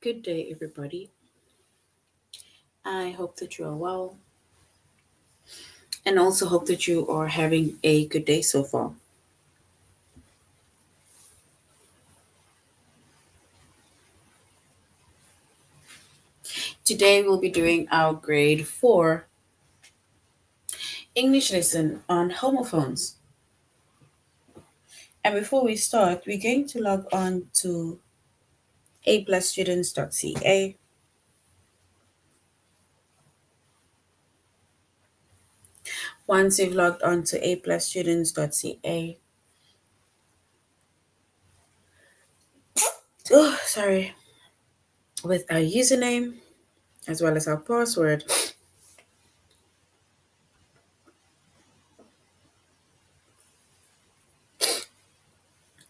Good day, everybody. I hope that you are well and also hope that you are having a good day so far. Today, we'll be doing our grade 4 English lesson on homophones. And before we start, we're going to log on to aplusstudents.ca. Once you've logged on to aplusstudents.ca, sorry, with our username as well as our password,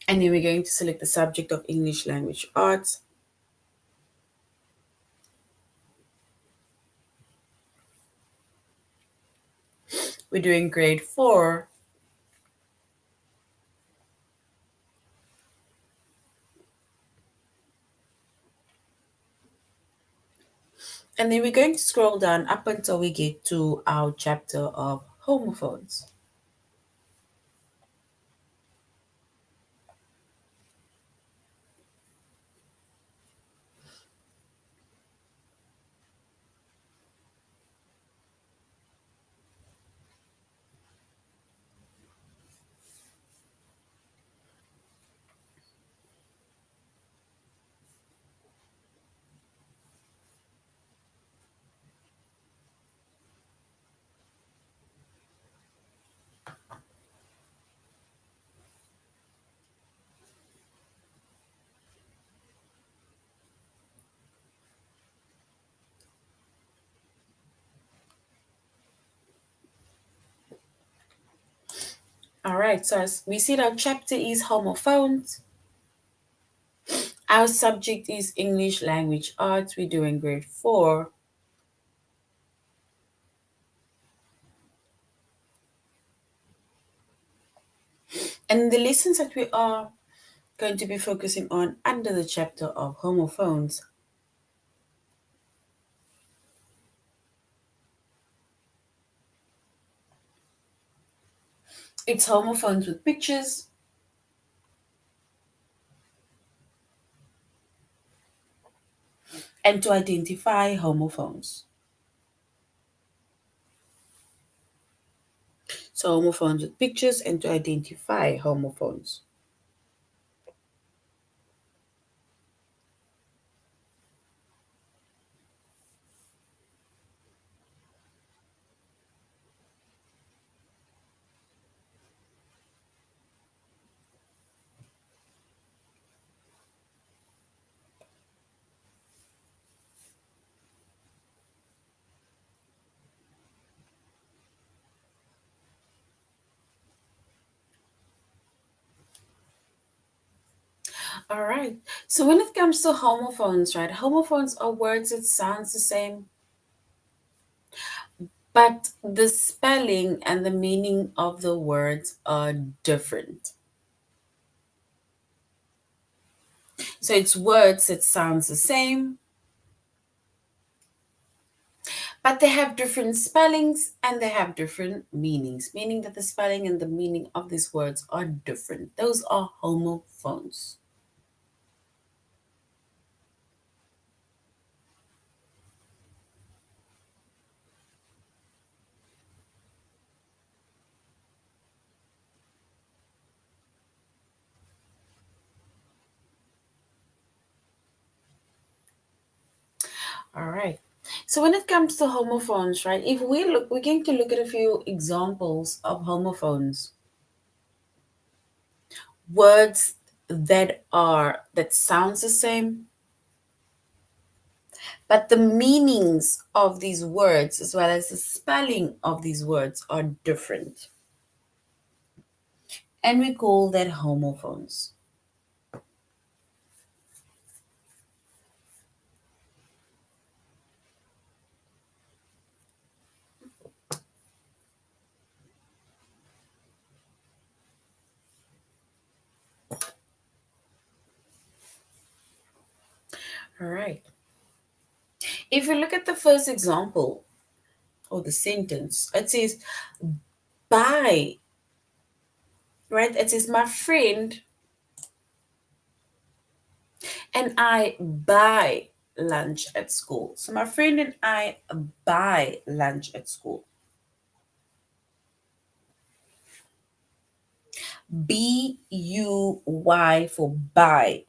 and then we're going to select the subject of English language arts. We're doing grade 4. And then we're going to scroll down up until we get to our chapter of homophones. All right, so as we see, our chapter is homophones. Our subject is English language arts. We're doing grade 4. And the lessons that we are going to be focusing on under the chapter of homophones. It's homophones with pictures, and to identify homophones. So homophones with pictures and to identify homophones. All right. So when it comes to homophones, right? Homophones are words that sounds the same, but the spelling and the meaning of the words are different. So it's words that sounds the same, but they have different spellings and they have different meanings, meaning that the spelling and the meaning of these words are different. Those are homophones. All right. So when it comes to homophones, right? If we look, we're going to look at a few examples of homophones. Words that sounds the same, but the meanings of these words as well as the spelling of these words are different. And we call that homophones. All right. If you look at the first example or the sentence, it says buy, right? It says my friend and I buy lunch at school. So my friend and I buy lunch at school. B-U-Y for buy.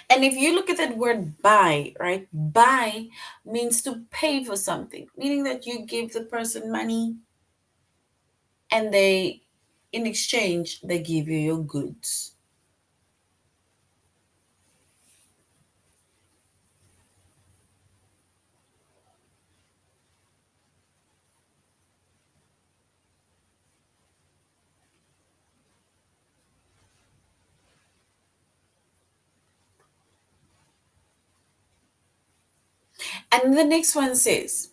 And if you look at that word buy, right? Buy means to pay for something, meaning that you give the person money and they, in exchange, they give you your goods. And the next one says,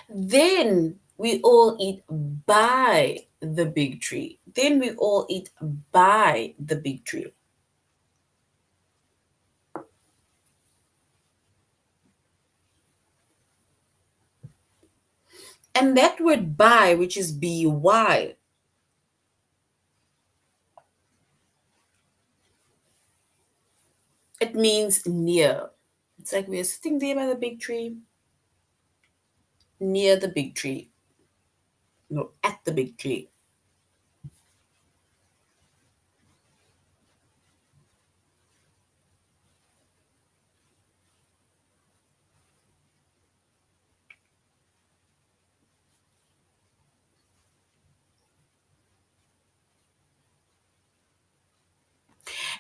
then we all eat by the big tree. Then we all eat by the big tree. And that word by, which is B-Y, it means near. It's like we are sitting there by the big tree, near the big tree, no, at the big tree.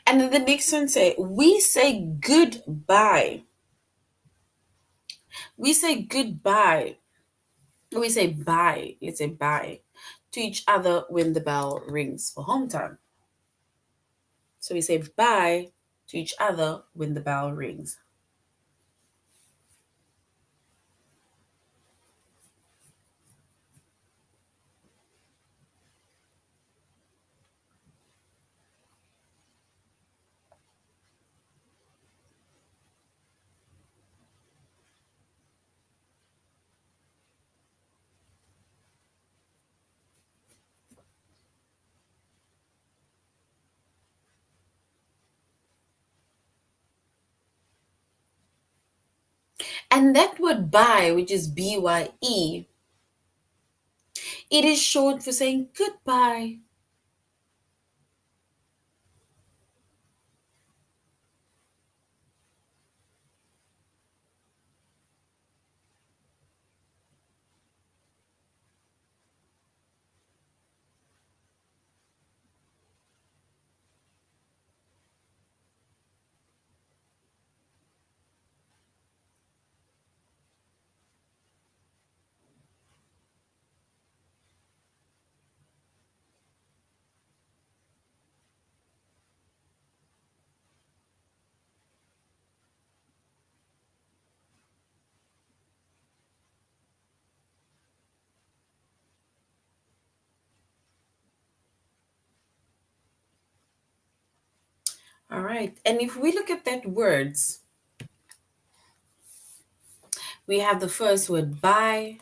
And then the next one say, we say goodbye. We say goodbye. We say bye. Let's say bye to each other when the bell rings for home time. So we say bye to each other when the bell rings. And that word bye, which is B-Y-E, it is short for saying goodbye. All right. And if we look at that words, we have the first word bye,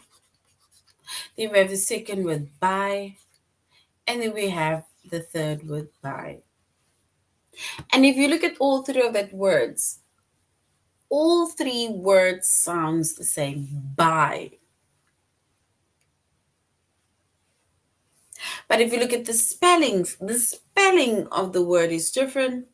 then we have the second word bye, and then we have the third word bye. And if you look at all three of that words, all three words sounds the same, bye. But if you look at the spelling of the word is different.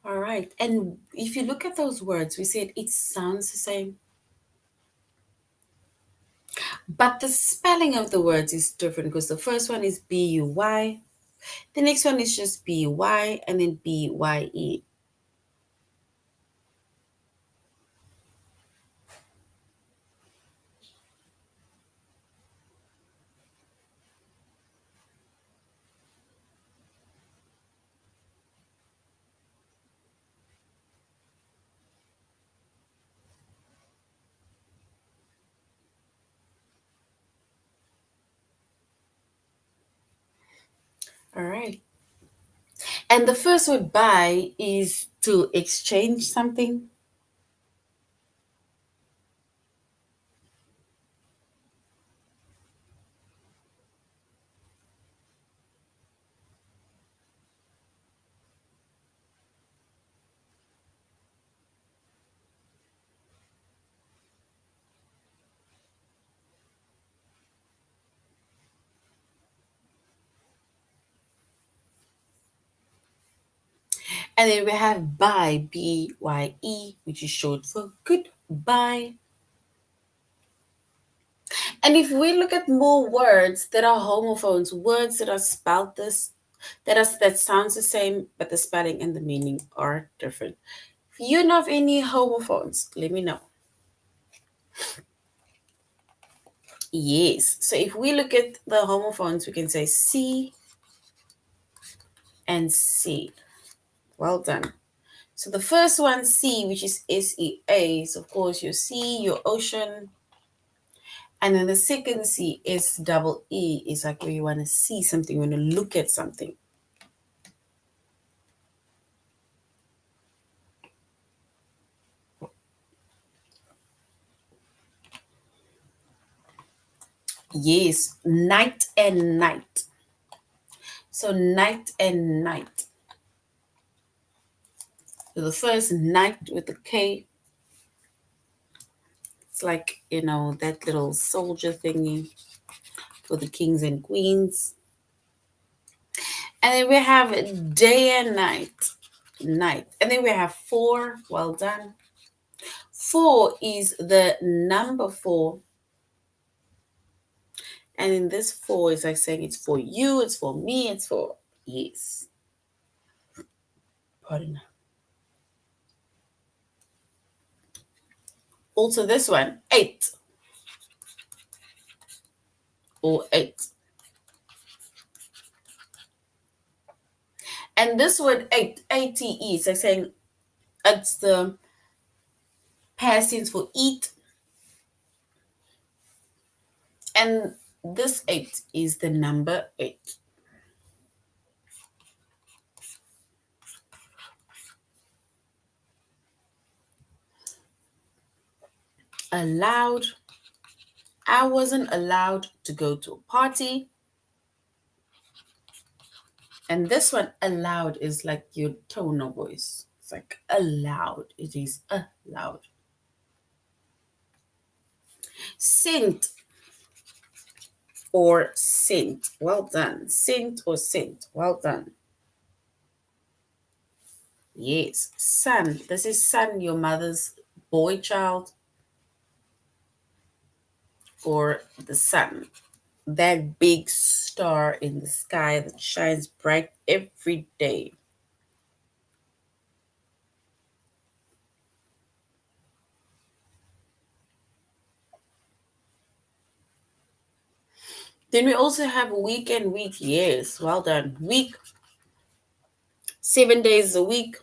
All right. And if you look at those words, we said it sounds the same, but the spelling of the words is different because the first one is B-U-Y, the next one is just B-Y, and then B-Y-E. All right. And the first word buy is to exchange something. And then we have buy, B-Y-E, which is short for goodbye. And if we look at more words that are homophones, words that are spelled this, that sounds the same, but the spelling and the meaning are different. If you know of any homophones, let me know. Yes. So if we look at the homophones, we can say C and C. Well done. So the first one, C, which is S-E-A, is of course your sea, your ocean. And then the second C, S-double-E, is like where you want to see something, you want to look at something. Yes, night and night. So night and night. So the first night with the K, it's like, that little soldier thingy for the kings and queens. And then we have day and night. Night. And then we have 4. Well done. 4 is the number 4. And in this 4 is like saying it's for you, it's for me, it's for yes. Pardon. Also this one, 8 or 8. And this word 8, A-T-E, is like saying it's the past tense for eat. And this 8 is the number 8. Allowed. I wasn't allowed to go to a party. And this one, allowed, is like your tone of voice. It's like allowed. It is allowed. Sent or sent. Well done. Sent or sent. Well done. Yes. Son. This is son, your mother's boy child, or the sun. That big star in the sky that shines bright every day. Then we also have week and week. Yes, well done. Week, 7 days a week,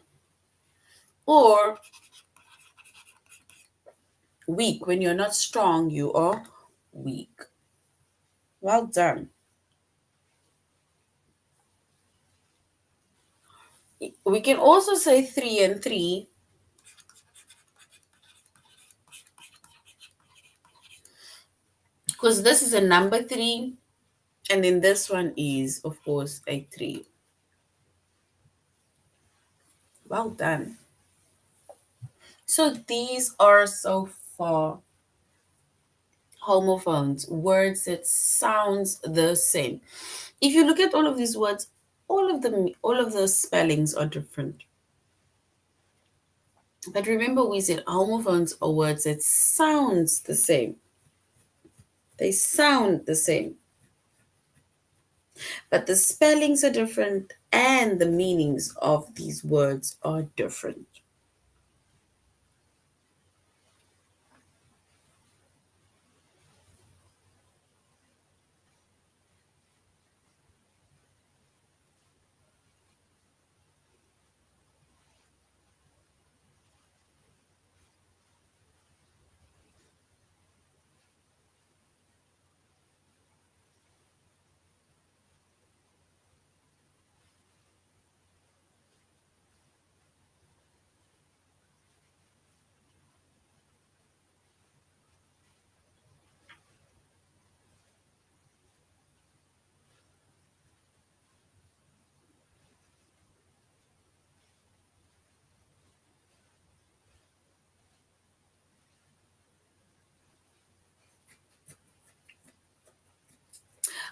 or weak. When you're not strong, you are weak. Well done. We can also say 3 and 3 because this is a number 3, and then this one is, of course, a 3. Well done. So these are so far homophones, words that sounds the same. If you look at all of these words, all of the spellings are different. But remember, we said homophones are words that sounds the same. They sound the same, but the spellings are different and the meanings of these words are different.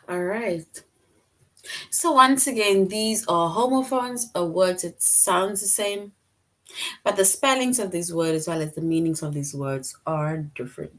All right. So once again, these are homophones, or words that sounds the same, but the spellings of these words as well as the meanings of these words are different.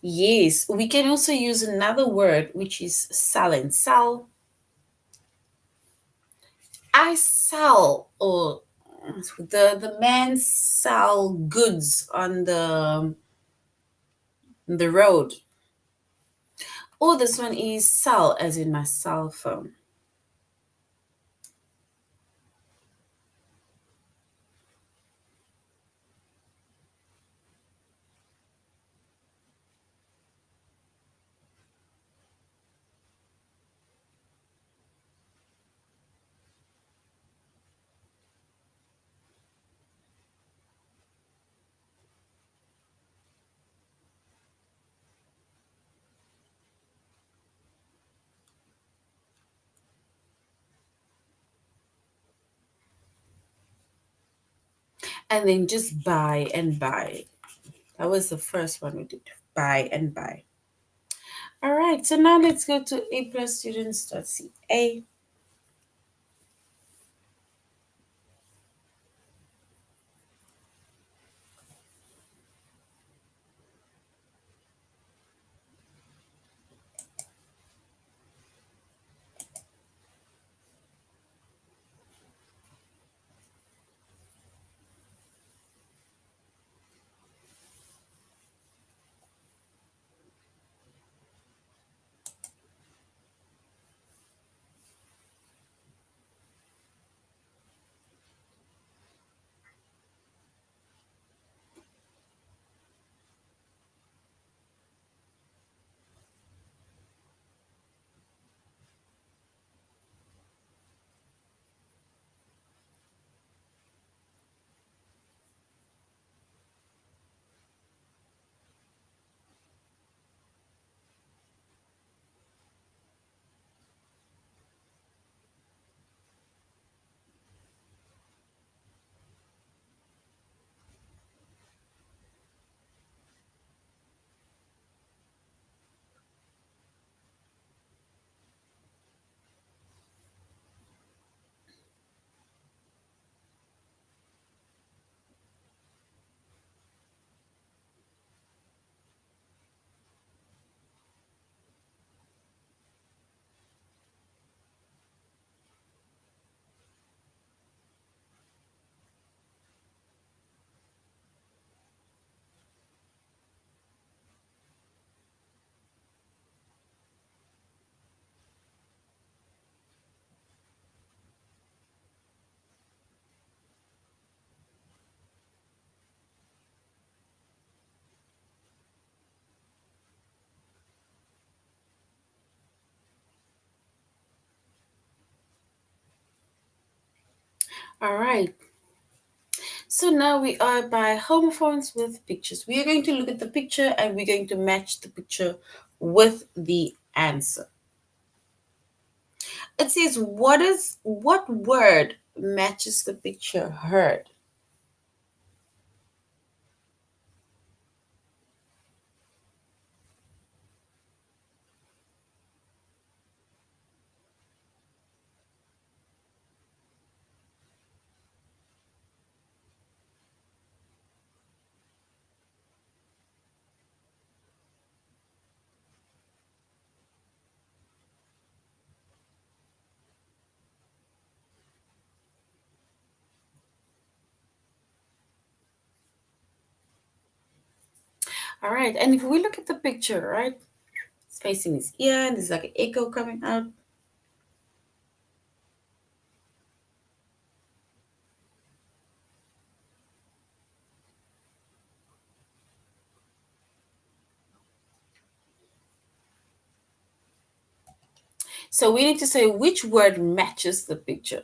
Yes, we can also use another word which is sell and sell. I sell, or the man sell goods on the road. Or this one is sell as in my cell phone. And then just buy and buy. That was the first one we did. Buy and buy. All right, so now let's go to aplusstudents.ca. All right. So now we are by homophones with pictures. We are going to look at the picture and we're going to match the picture with the answer. It says, what word matches the picture heard? All right, and if we look at the picture, right, it's facing his ear and there's like an echo coming out. So we need to say which word matches the picture.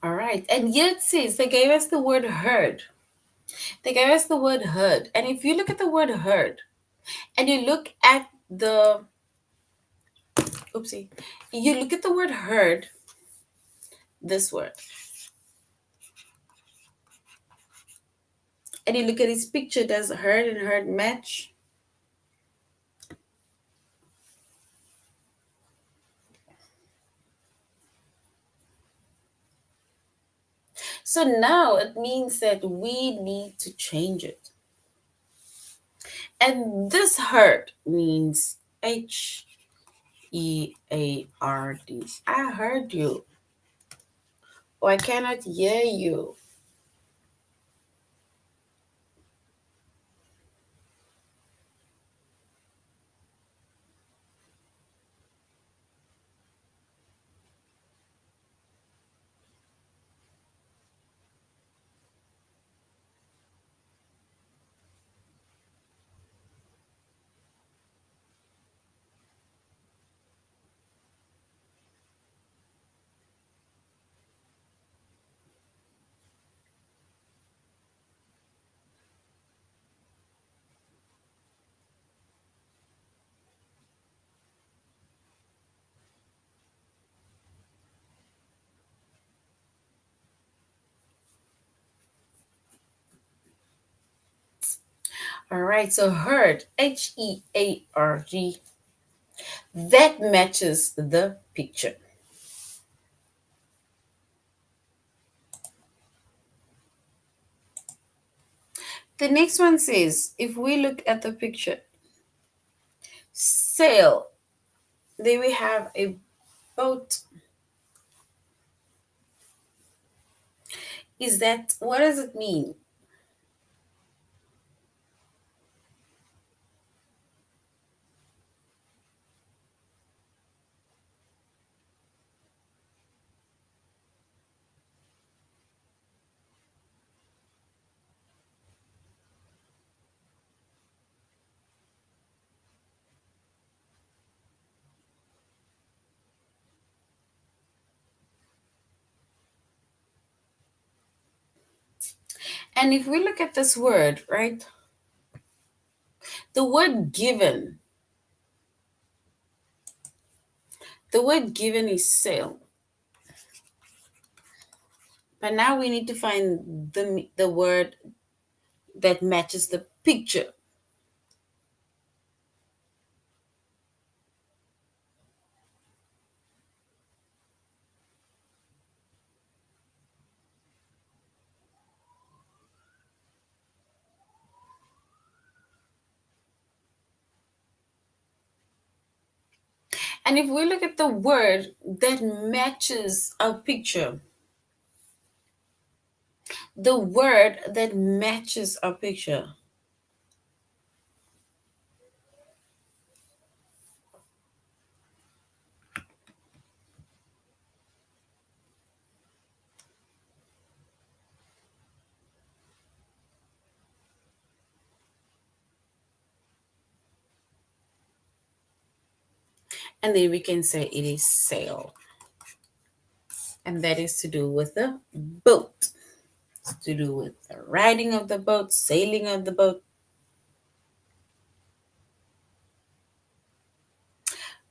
All right, and here it says they gave us the word heard. They gave us the word heard. And if you look at the word heard and you look at the, oopsie, you look at the word heard, this word, and you look at his picture, does heard and heard match? So now it means that we need to change it. And this heard means Heard. I heard you, or I cannot hear you. All right, so heard, Hearg, that matches the picture. The next one says, if we look at the picture, sail, there we have a boat. Is that, what does it mean? And if we look at this word, right? The word given. The word given is sale. But now we need to find the word that matches the picture. And if we look at the word that matches our picture, the word that matches our picture, and then we can say it is sail. And that is to do with the boat. It's to do with the riding of the boat, sailing of the boat.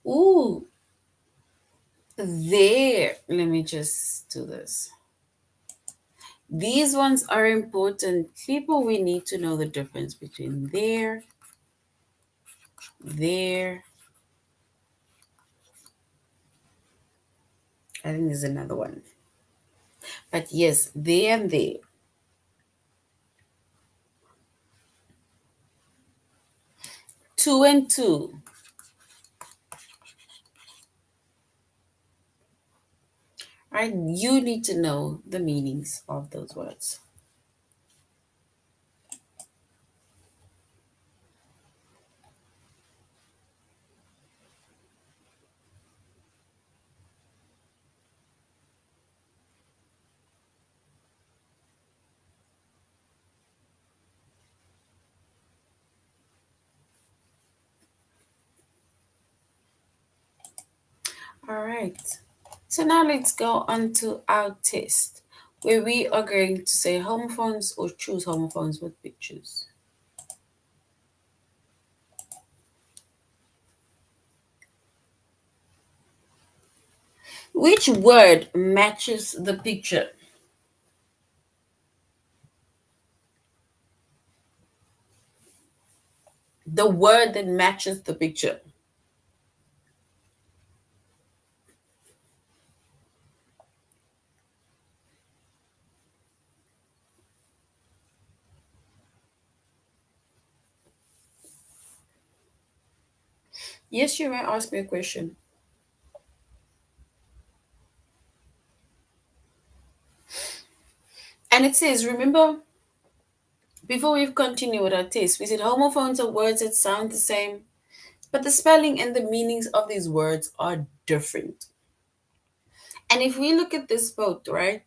Ooh, there. Let me just do this. These ones are important. People, we need to know the difference between there. I think there's another one. But yes, there and there. Two and two. Right? You need to know the meanings of those words. All right. So now let's go on to our test where we are going to say homophones or choose homophones with pictures. Which word matches the picture? The word that matches the picture. Yes, you may ask me a question. And it says, remember, before we continue with our test, we said homophones are words that sound the same, but the spelling and the meanings of these words are different. And if we look at this boat, right?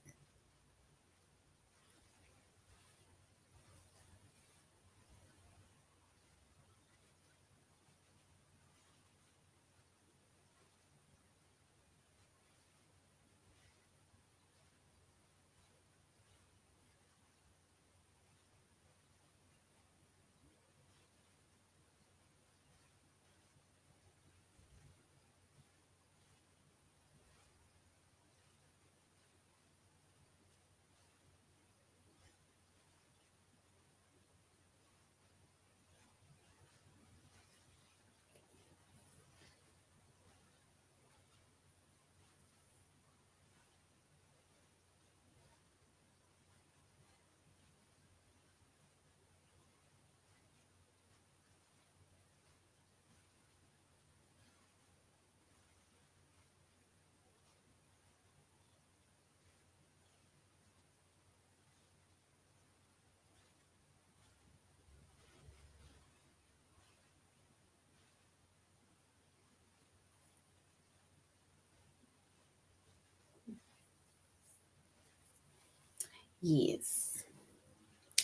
Yes.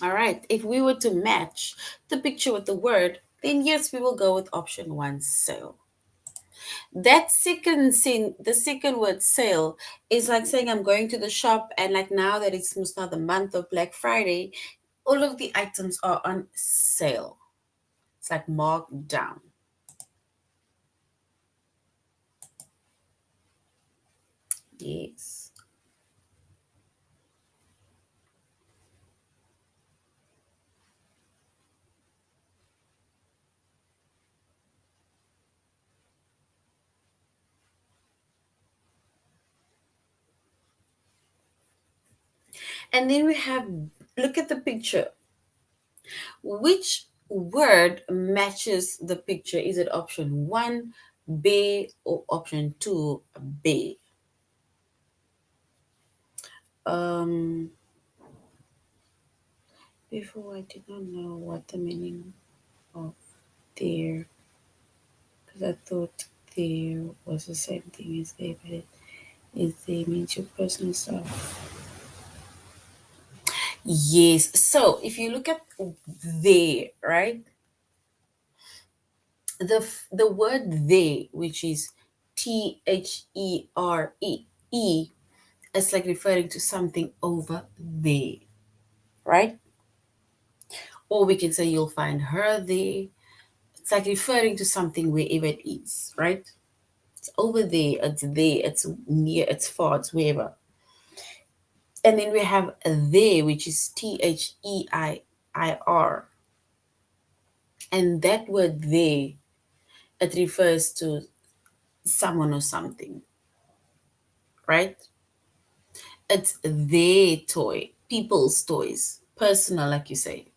All right. If we were to match the picture with the word, then yes, we will go with option one, sale. That the second word sale is like saying I'm going to the shop and like now that it's start the month of Black Friday, all of the items are on sale. It's like marked down. Yes. And then we have, look at the picture. Which word matches the picture? Is it option one, bay, or option two, bay? Um, Before I did not know what the meaning of there, because I thought there was the same thing as there, but it is there means your personal stuff. Yes. So if you look at there, right? The word they, which is THERE, it's like referring to something over there, right? Or we can say you'll find her there. It's like referring to something wherever it is, right? It's over there, it's near, it's far, it's wherever. And then we have there, which is THEIR. And that word there, it refers to someone or something, right? It's their toy, people's toys, personal, like you say.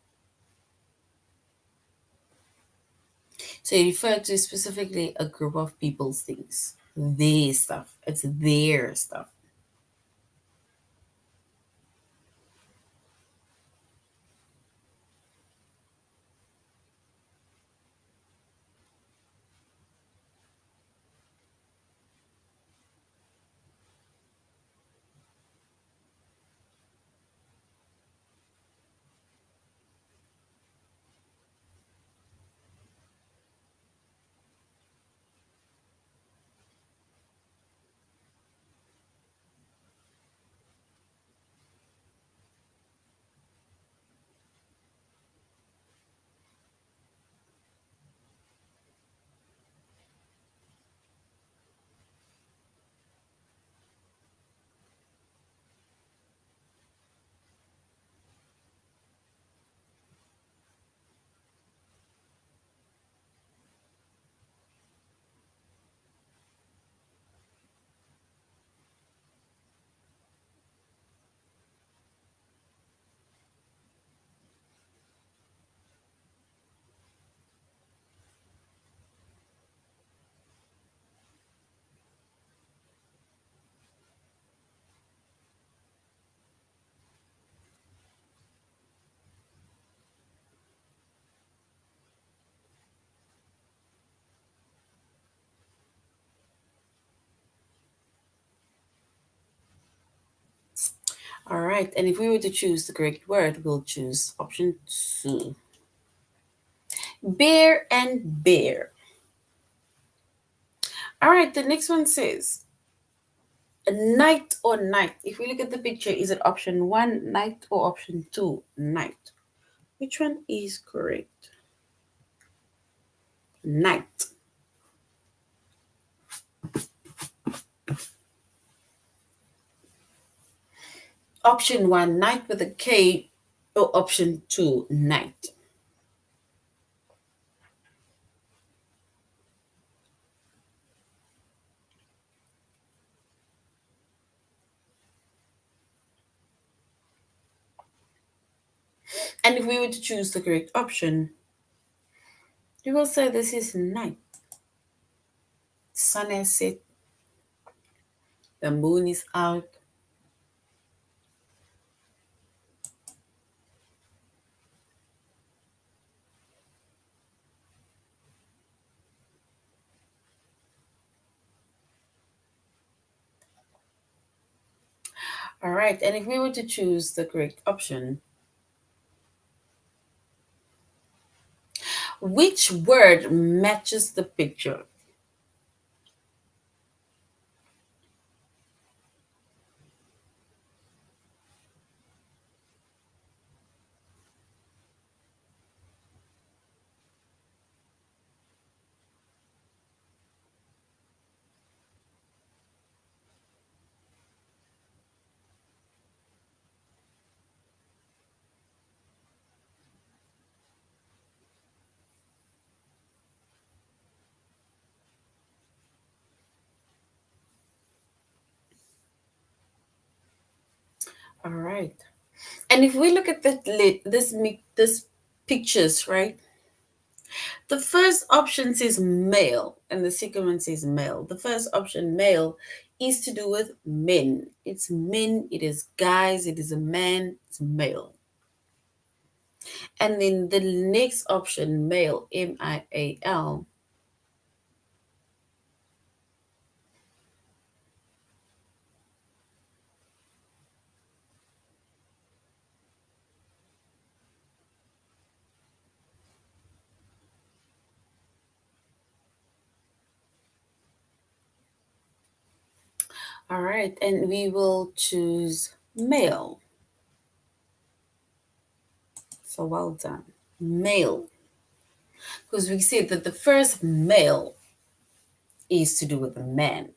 So you refer to specifically a group of people's things, their stuff. It's their stuff. All right. And if we were to choose the correct word, we'll choose option two. Bear and bear. All right. The next one says night or night. If we look at the picture, is it option one, night, or option two, night? Which one is correct? Night. Option one, night with a K, or option two, night. And if we were to choose the correct option, we will say this is night. Sun has set, the moon is out. All right. And if we were to choose the correct option, which word matches the picture? All right. And if we look at this pictures, right? The first option says male, and the second one says male. The first option, male, is to do with men. It's men, it is guys, it is a man, it's male. And then the next option, male, MIAL. All right, and we will choose male. So well done. Male. Because we said that the first male is to do with a man.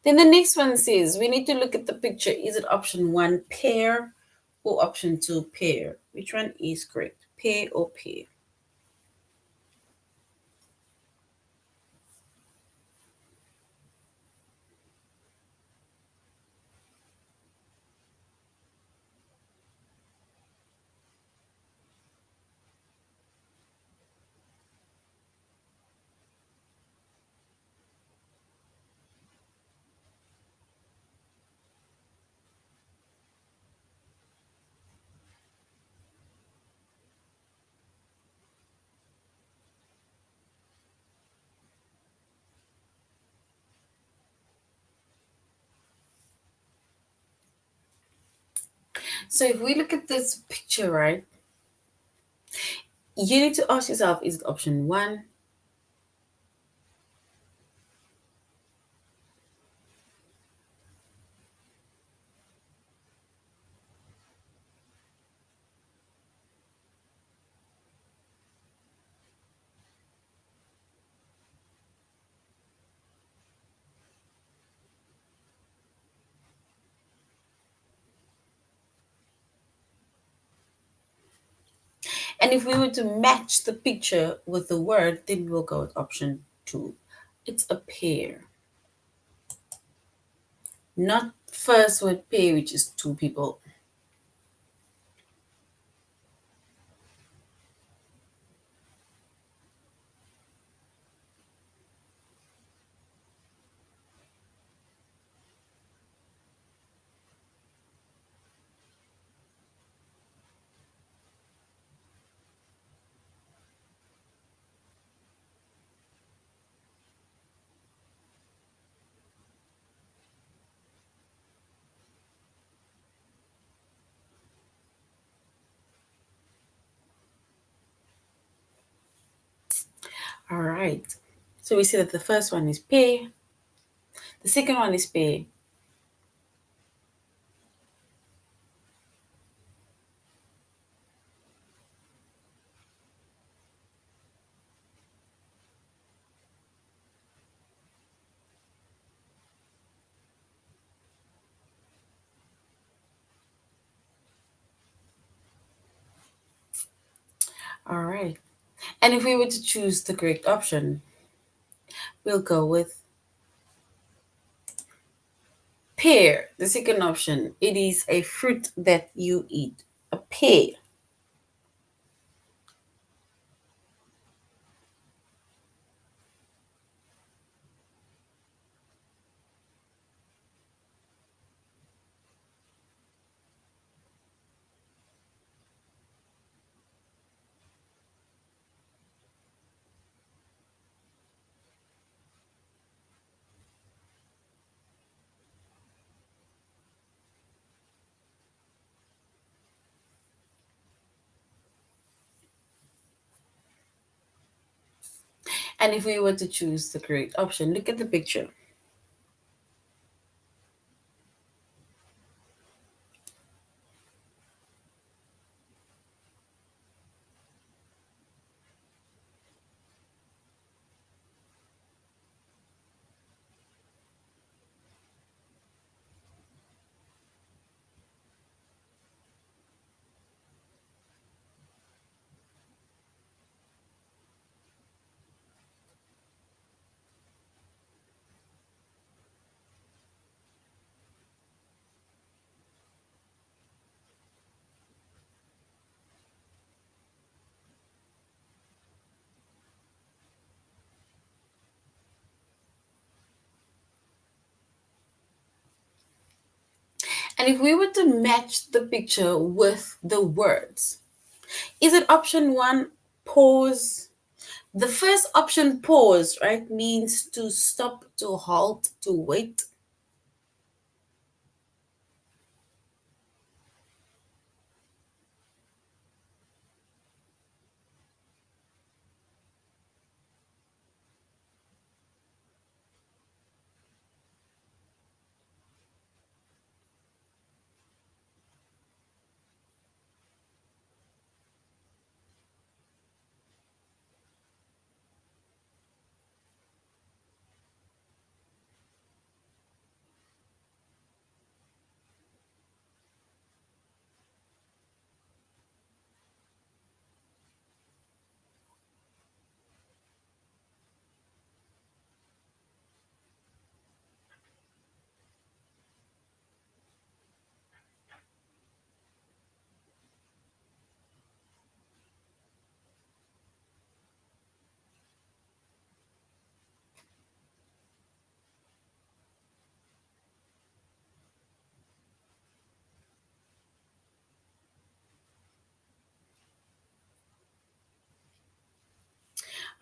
Then the next one says we need to look at the picture. Is it option one, pair, or option two, pair? Which one is correct? Pair or pair? So if we look at this picture, right, you need to ask yourself, is it option one? And if we were to match the picture with the word, then we'll go with option two. It's a pair. Not first word pair, which is two people. All right. So we see that the first one is pair, the second one is pair. All right. And if we were to choose the correct option, we'll go with pear. The second option, it is a fruit that you eat. A pear. And if we were to choose the correct option, look at the picture. And if we were to match the picture with the words, is it option one, pause? The first option, pause, right, means to stop, to halt, to wait.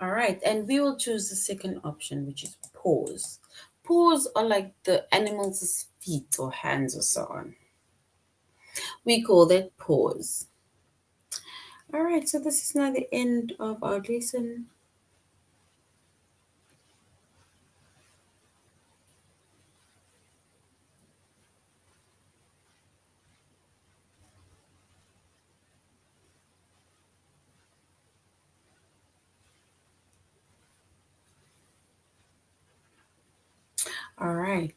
All right, and we will choose the second option, which is paws. Paws are like the animal's feet or hands or so on. We call that paws. All right, so this is now the end of our lesson. All right.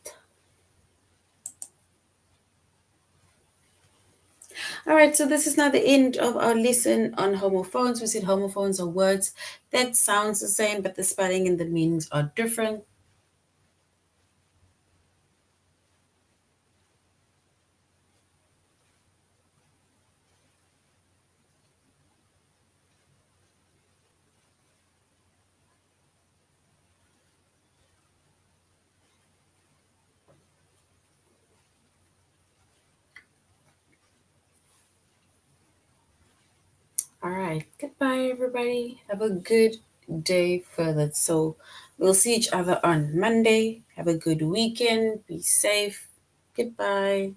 All right, so this is now the end of our lesson on homophones. We said homophones are words that sounds the same, but the spelling and the meanings are different. All right, goodbye, everybody. Have a good day further. So we'll see each other on Monday. Have a good weekend. Be safe. Goodbye.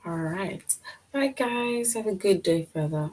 All right. Bye, guys. Have a good day further.